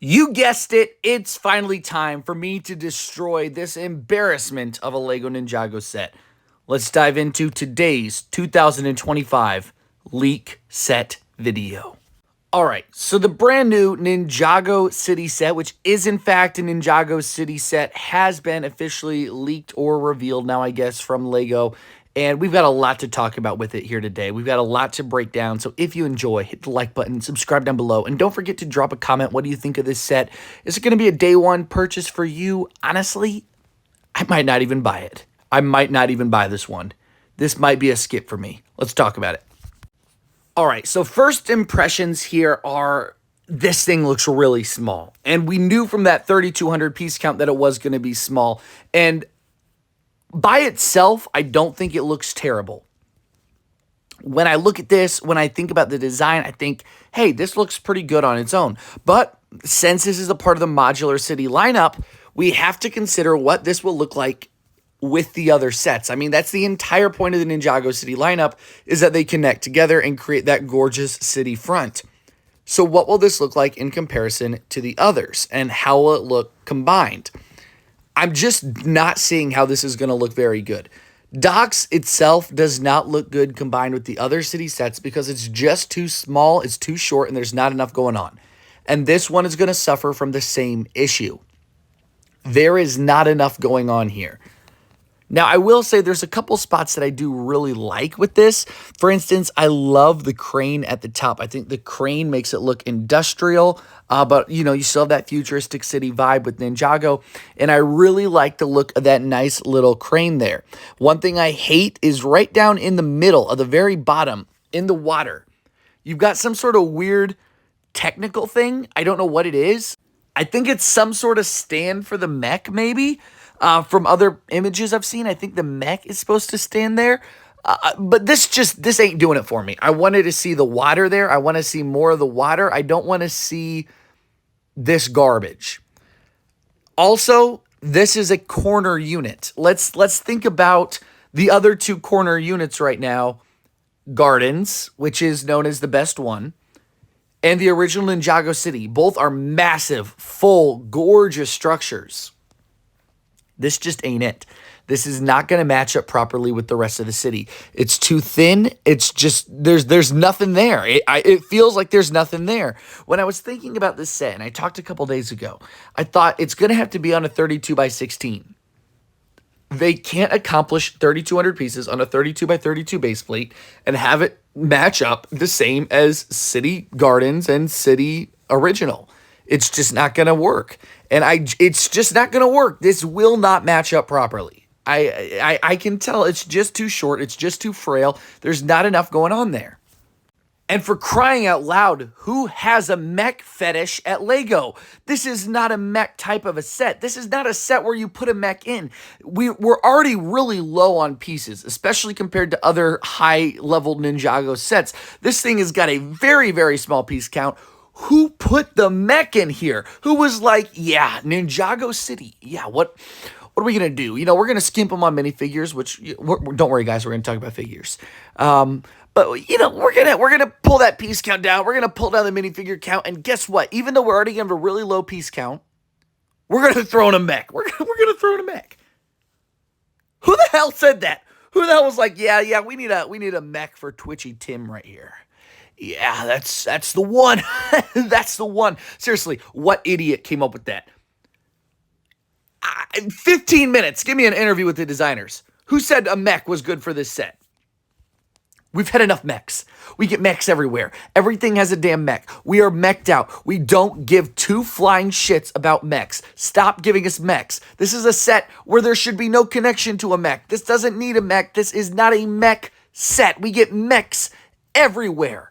You guessed it, it's finally time for me to destroy this embarrassment of a LEGO Ninjago set. Let's dive into today's 2025 leak set video. Alright, so the brand new Ninjago City set, which is in fact a Ninjago City set, has been officially leaked or revealed now, I guess, from LEGO. And we've got a lot to talk about with it here today. We've got a lot to break down. So if you enjoy, hit the like button, subscribe down below, and don't forget to drop a comment. What do you think of this set? Is it going to be a day one purchase for you? Honestly, I might not even buy it. I might not even buy this one. This might be a skip for me. Let's talk about it. All right, so first impressions here are this thing looks really small. And we knew from that 3,200 piece count that it was going to be small. And by itself, I don't think it looks terrible. When I look at this, when I think about the design, I think, hey, this looks pretty good on its own. But since this is a part of the Modular City lineup, we have to consider what this will look like with the other sets. I mean, that's the entire point of the Ninjago City lineup, is that they connect together and create that gorgeous city front. So what will this look like in comparison to the others, and how will it look combined? I'm just not seeing how this is going to look very good. Docks itself does not look good combined with the other city sets because it's just too small, it's too short, and there's not enough going on. And this one is going to suffer from the same issue. There is not enough going on here. Now, I will say there's a couple spots that I do really like with this. For instance, I love the crane at the top. I think the crane makes it look industrial, but, you know, you still have that futuristic city vibe with Ninjago, and I really like the look of that nice little crane there. One thing I hate is right down in the middle of the very bottom, in the water, you've got some sort of weird technical thing. I don't know what it is. I think it's some sort of stand for the mech, maybe. From other images I've seen, I think the mech is supposed to stand there. But this ain't doing it for me. I wanted to see the water there. I want to see more of the water. I don't want to see this garbage. Also, this is a corner unit. Let's think about the other two corner units right now. Gardens, which is known as the best one, and the original Ninjago City. Both are massive, full, gorgeous structures. This just ain't it. This is not going to match up properly with the rest of the city. It's too thin. It's just, there's nothing there. It feels like there's nothing there. When I was thinking about this set, and I talked a couple days ago, I thought it's going to have to be on a 32 by 16. They can't accomplish 3,200 pieces on a 32 by 32 base plate and have it match up the same as City Gardens and City Original. It's just not going to work. And it's just not going to work. This will not match up properly. I can tell it's just too short. It's just too frail. There's not enough going on there. And for crying out loud, who has a mech fetish at LEGO? This is not a mech type of a set. This is not a set where you put a mech in. We're already really low on pieces, especially compared to other high-level Ninjago sets. This thing has got a very, very small piece count. Who put the mech in here? Who was like, yeah, Ninjago City. Yeah, what are we going to do? You know, we're going to skimp them on minifigures, which, don't worry, guys, we're going to talk about figures. But, you know, we're gonna pull that piece count down. We're going to pull down the minifigure count. And guess what? Even though we're already going to have a really low piece count, we're going to throw in a mech. We're going to throw in a mech. Who the hell said that? Who the hell was like, yeah, we need a mech for Twitchy Tim right here. Yeah, that's the one. That's the one. Seriously, what idiot came up with that? 15 minutes. Give me an interview with the designers. Who said a mech was good for this set? We've had enough mechs. We get mechs everywhere. Everything has a damn mech. We are meched out. We don't give two flying shits about mechs. Stop giving us mechs. This is a set where there should be no connection to a mech. This doesn't need a mech. This is not a mech set. We get mechs everywhere.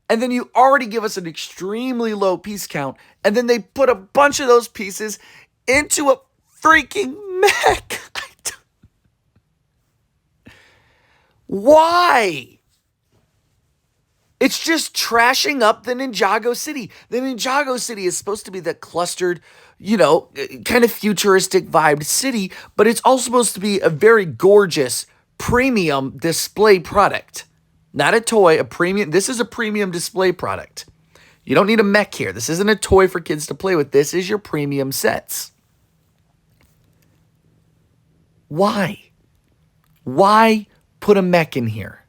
And then you already give us an extremely low piece count, and then they put a bunch of those pieces into a freaking mech. Why? It's just trashing up the Ninjago City. The Ninjago City is supposed to be the clustered, you know, kind of futuristic vibed city, but it's also supposed to be a very gorgeous, premium display product. Not a toy, a premium. This is a premium display product. You don't need a mech here. This isn't a toy for kids to play with. This is your premium sets. Why? Why put a mech in here?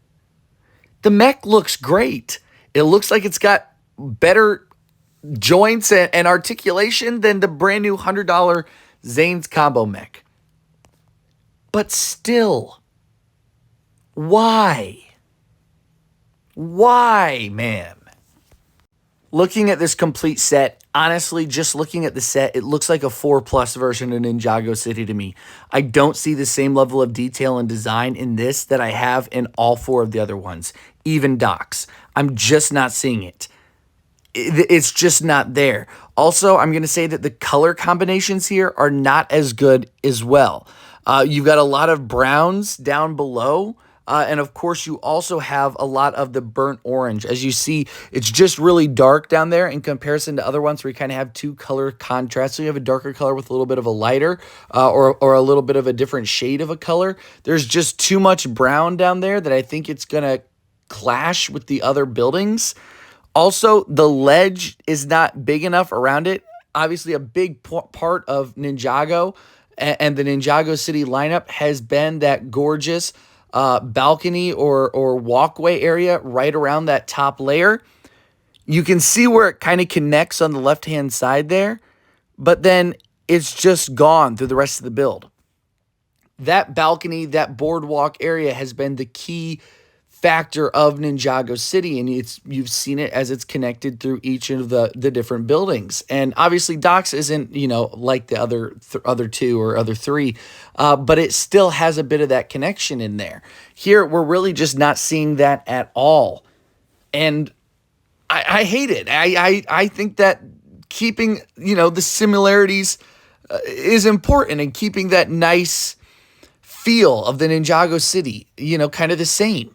The mech looks great. It looks like it's got better joints and articulation than the brand new $100 Zane's combo mech. But still, why? Why, man? Looking at this complete set, honestly, just looking at the set, it looks like a 4+ version of Ninjago City to me. I don't see the same level of detail and design in this that I have in all 4 of the other ones, even Doc's. I'm just not seeing it. It's just not there. Also, I'm going to say that the color combinations here are not as good as well. You've got a lot of browns down below. And of course, you also have a lot of the burnt orange. As you see, it's just really dark down there in comparison to other ones where you kind of have 2 color contrasts. So you have a darker color with a little bit of a lighter or a little bit of a different shade of a color. There's just too much brown down there that I think it's going to clash with the other buildings. Also, the ledge is not big enough around it. Obviously, a big part of Ninjago and the Ninjago City lineup has been that gorgeous balcony or walkway area right around that top layer. You can see where it kind of connects on the left-hand side there, but then it's just gone through the rest of the build. That balcony, that boardwalk area has been the key factor of Ninjago City, and you've seen it as it's connected through each of the different buildings. And obviously Doc's isn't, like the other 2 or other 3, but it still has a bit of that connection in there. Here, we're really just not seeing that at all. And I hate it. I think that keeping, the similarities is important, and keeping that nice feel of the Ninjago City, kind of the same.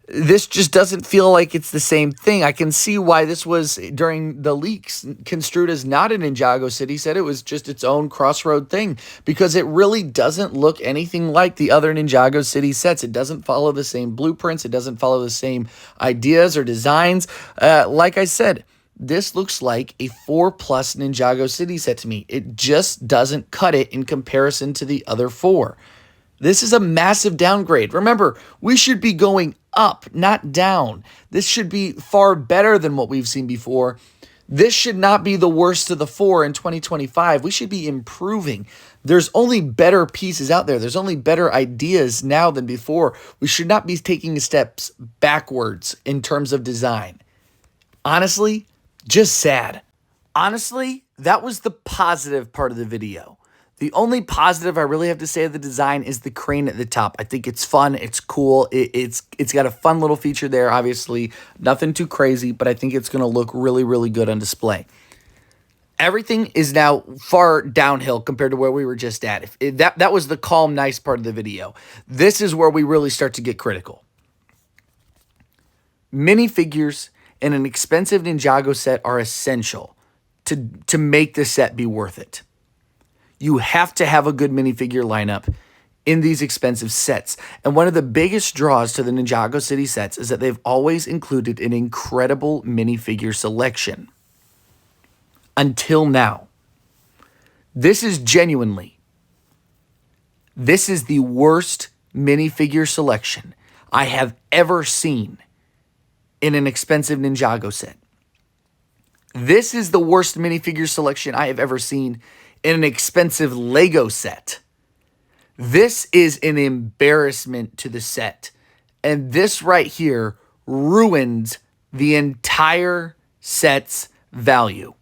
This just doesn't feel like it's the same thing. I can see why this was, during the leaks, construed as not a Ninjago City. Said it was just its own crossroad thing, because it really doesn't look anything like the other Ninjago City sets. It doesn't follow the same blueprints. It doesn't follow the same ideas or designs. Like I said, this looks like a 4+ Ninjago City set to me. It just doesn't cut it in comparison to the other 4. This is a massive downgrade. Remember, we should be going up, not down. This should be far better than what we've seen before. This should not be the worst of the 4 in 2025. We should be improving. There's only better pieces out there. There's only better ideas now than before. We should not be taking steps backwards in terms of design. Honestly, just sad. Honestly, that was the positive part of the video. The only positive I really have to say of the design is the crane at the top. I think it's fun. It's cool. It's got a fun little feature there. Obviously, nothing too crazy, but I think it's going to look really, really good on display. Everything is now far downhill compared to where we were just at. That was the calm, nice part of the video. This is where we really start to get critical. Minifigures in an expensive Ninjago set are essential to make the set be worth it. You have to have a good minifigure lineup in these expensive sets. And one of the biggest draws to the Ninjago City sets is that they've always included an incredible minifigure selection. Until now. This is the worst minifigure selection I have ever seen in an expensive Ninjago set. This is the worst minifigure selection I have ever seen in an expensive Lego set. This is an embarrassment to the set. And this right here ruins the entire set's value.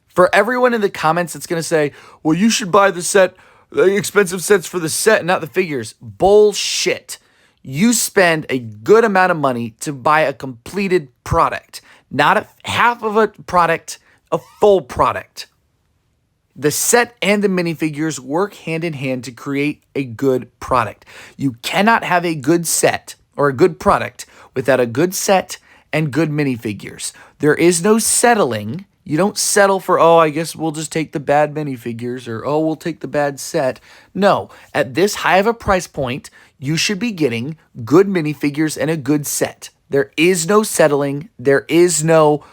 For everyone in the comments that's going to say, well, you should buy the expensive sets for the set, not the figures. Bullshit. You spend a good amount of money to buy a completed product. Not half of a product, a full product. The set and the minifigures work hand in hand to create a good product. You cannot have a good set or a good product without a good set and good minifigures. There is no settling. You don't settle for, I guess we'll just take the bad minifigures, or, we'll take the bad set. No, at this high of a price point, you should be getting good minifigures and a good set. There is no settling. There is no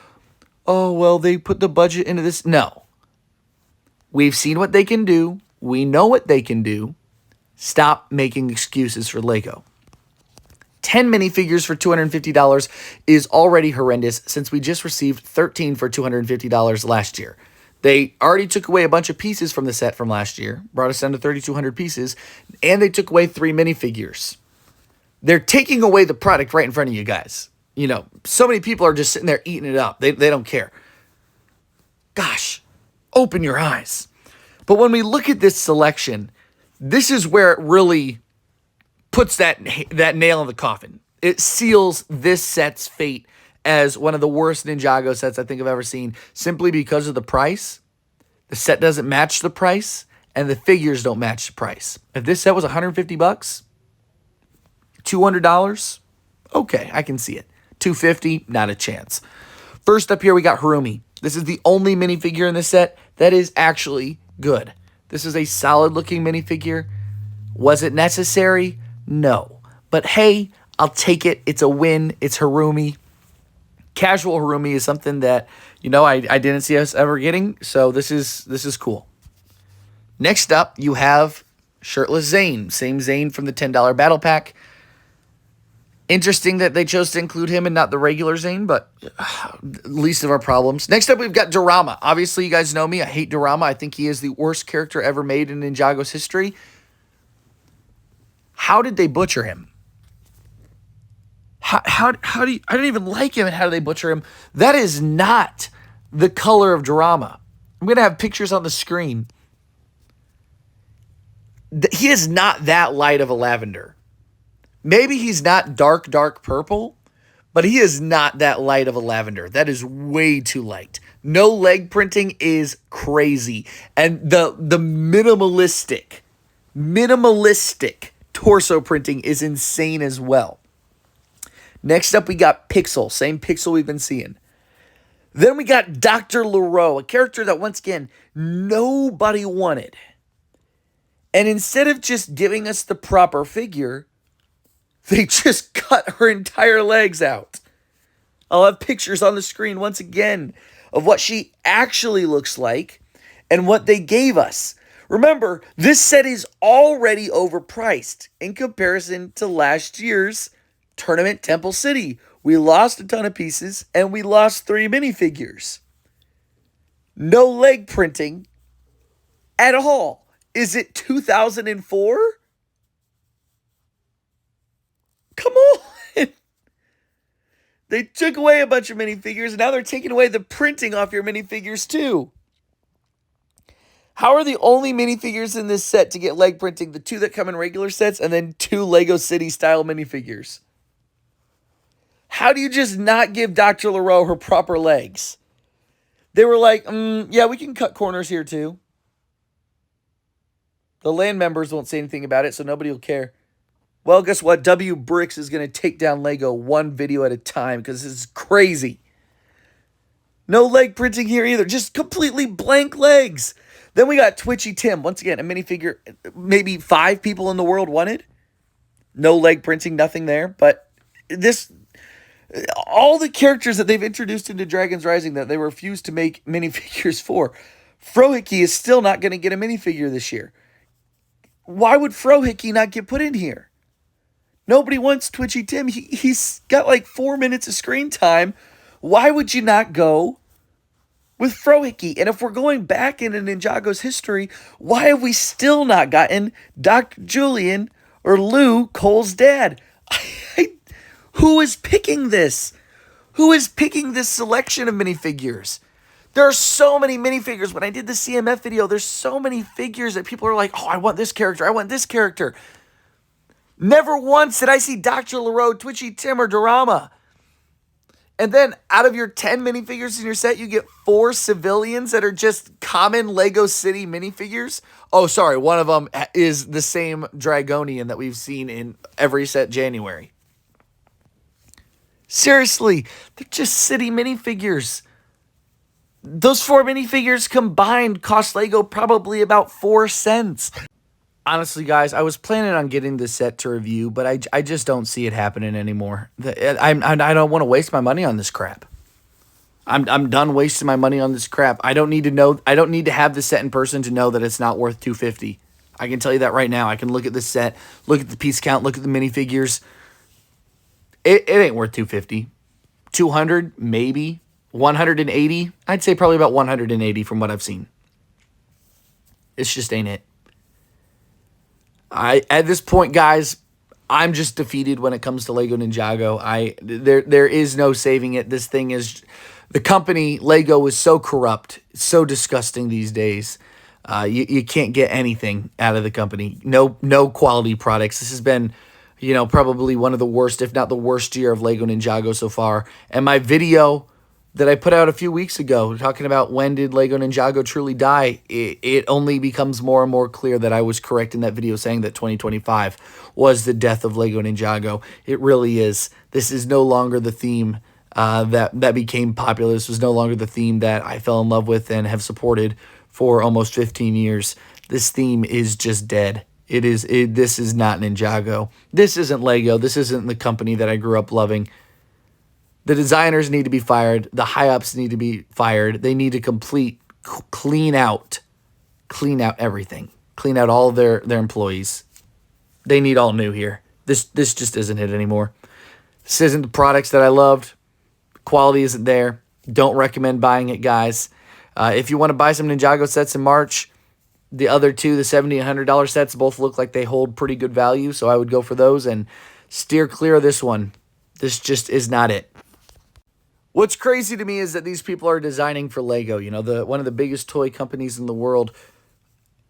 oh, well, they put the budget into this. No. We've seen what they can do. We know what they can do. Stop making excuses for Lego. 10 minifigures for $250 is already horrendous since we just received 13 for $250 last year. They already took away a bunch of pieces from the set from last year, brought us down to 3,200 pieces, and they took away 3 minifigures. They're taking away the product right in front of you guys. You know, so many people are just sitting there eating it up. They don't care. Gosh, open your eyes. But when we look at this selection, this is where it really puts that nail in the coffin. It seals this set's fate as one of the worst Ninjago sets I think I've ever seen, simply because of the price. The set doesn't match the price, and the figures don't match the price. If this set was $150, $200, okay, I can see it. $250, not a chance. First up here, we got Harumi. This is the only minifigure in this set that is actually good. This is a solid-looking minifigure. Was it necessary? No. But hey, I'll take it. It's a win. It's Harumi. Casual Harumi is something that, you know, I didn't see us ever getting, so this is cool. Next up, you have Shirtless Zane. Same Zane from the $10 battle pack. Interesting that they chose to include him and not the regular Zane, but least of our problems. Next up, we've got Dorama. Obviously, you guys know me. I hate Dorama. I think he is the worst character ever made in Ninjago's history. How did they butcher him? How do you... I don't even like him, and how do they butcher him? That is not the color of Dorama. I'm going to have pictures on the screen. He is not that light of a lavender. Maybe he's not dark purple, but he is not that light of a lavender. That is way too light. No leg printing is crazy. And the minimalistic torso printing is insane as well. Next up, we got Pixel. Same Pixel we've been seeing. Then we got Dr. Leroux, a character that, once again, nobody wanted. And instead of just giving us the proper figure, they just cut her entire legs out. I'll have pictures on the screen once again of what she actually looks like and what they gave us. Remember, this set is already overpriced in comparison to last year's Tournament Temple City. We lost a ton of pieces and we lost 3 minifigures. No leg printing at all. Is it 2004? Come on. They took away a bunch of minifigures, and now they're taking away the printing off your minifigures too. How are the only minifigures in this set to get leg printing the 2 that come in regular sets and then 2 Lego City style minifigures? How do you just not give Dr. Leroux her proper legs? They were like, yeah, we can cut corners here too. The land members won't say anything about it, so nobody will care. Well, guess what? W Bricks is going to take down Lego one video at a time because this is crazy. No leg printing here either. Just completely blank legs. Then we got Twitchy Tim. Once again, a minifigure maybe 5 people in the world wanted. No leg printing, nothing there. But this... all the characters that they've introduced into Dragon's Rising that they refuse to make minifigures for. Frohickey is still not going to get a minifigure this year. Why would Frohickey not get put in here? Nobody wants Twitchy Tim. He's got like 4 minutes of screen time. Why would you not go with Frohickey? And if we're going back into Ninjago's history, why have we still not gotten Dr. Julian or Lou, Cole's dad? Who is picking this? Who is picking this selection of minifigures? There are so many minifigures. When I did the CMF video, there's so many figures that people are like, oh, I want this character. I want this character. Never once did I see Dr. Leroux, Twitchy Tim, or Dorama. And then out of your 10 minifigures in your set, you get 4 civilians that are just common Lego City minifigures. Oh, sorry. One of them is the same Dragonian that we've seen in every set January. Seriously, they're just city minifigures. Those 4 minifigures combined cost Lego probably about 4 cents. Honestly, guys, I was planning on getting this set to review, but I just don't see it happening anymore. I don't want to waste my money on this crap. I'm done wasting my money on this crap. I don't need to know. I don't need to have the set in person to know that it's not worth 250. I can tell you that right now. I can look at the set, look at the piece count, look at the minifigures. It ain't worth 250. 200 maybe. 180. I'd say probably about 180 from what I've seen. It's just ain't it. At this point, guys, I'm just defeated when it comes to Lego Ninjago. There is no saving it. This thing is, the company Lego is so corrupt, so disgusting these days. You can't get anything out of the company. No quality products. This has been, probably one of the worst, if not the worst year of Lego Ninjago so far. And my video that I put out a few weeks ago talking about when did Lego Ninjago truly die, it only becomes more and more clear that I was correct in that video saying that 2025 was the death of Lego Ninjago. It really is. This is no longer the theme that became popular. This was no longer the theme that I fell in love with and have supported for almost 15 years. This theme is just dead. This is not Ninjago. This isn't Lego. This isn't the company that I grew up loving. The designers need to be fired. The high-ups need to be fired. They need to clean out everything. Clean out all of their employees. They need all new here. This just isn't it anymore. This isn't the products that I loved. Quality isn't there. Don't recommend buying it, guys. If you want to buy some Ninjago sets in March, the other two, the $70 and $100 sets, both look like they hold pretty good value, so I would go for those and steer clear of this one. This just is not it. What's crazy to me is that these people are designing for Lego, one of the biggest toy companies in the world.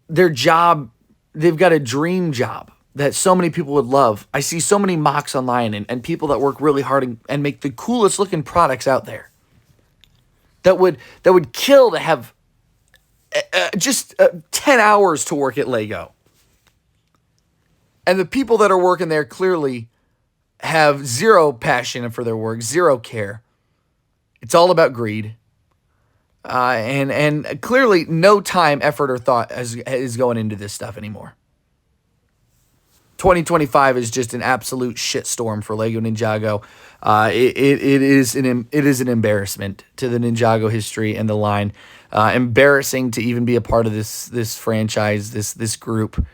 Their job, they've got a dream job that so many people would love. I see so many mocks online and people that work really hard and make the coolest looking products out there. That would kill to have just 10 hours to work at Lego. And the people that are working there clearly have zero passion for their work, zero care. It's all about greed. And clearly no time, effort, or thought is going into this stuff anymore. 2025 is just an absolute shitstorm for Lego Ninjago. It is an embarrassment to the Ninjago history and the line. Embarrassing to even be a part of this franchise, this group.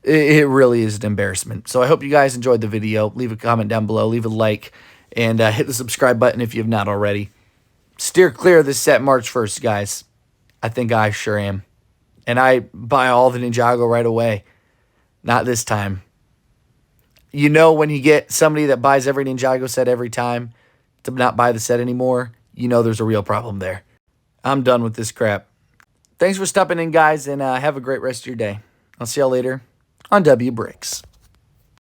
It really is an embarrassment. So I hope you guys enjoyed the video. Leave a comment down below. Leave a like. And hit the subscribe button if you have not already. Steer clear of this set March 1st, guys. I think I sure am. And I buy all the Ninjago right away. Not this time. When you get somebody that buys every Ninjago set every time to not buy the set anymore, there's a real problem there. I'm done with this crap. Thanks for stopping in, guys, and have a great rest of your day. I'll see y'all later on W Bricks.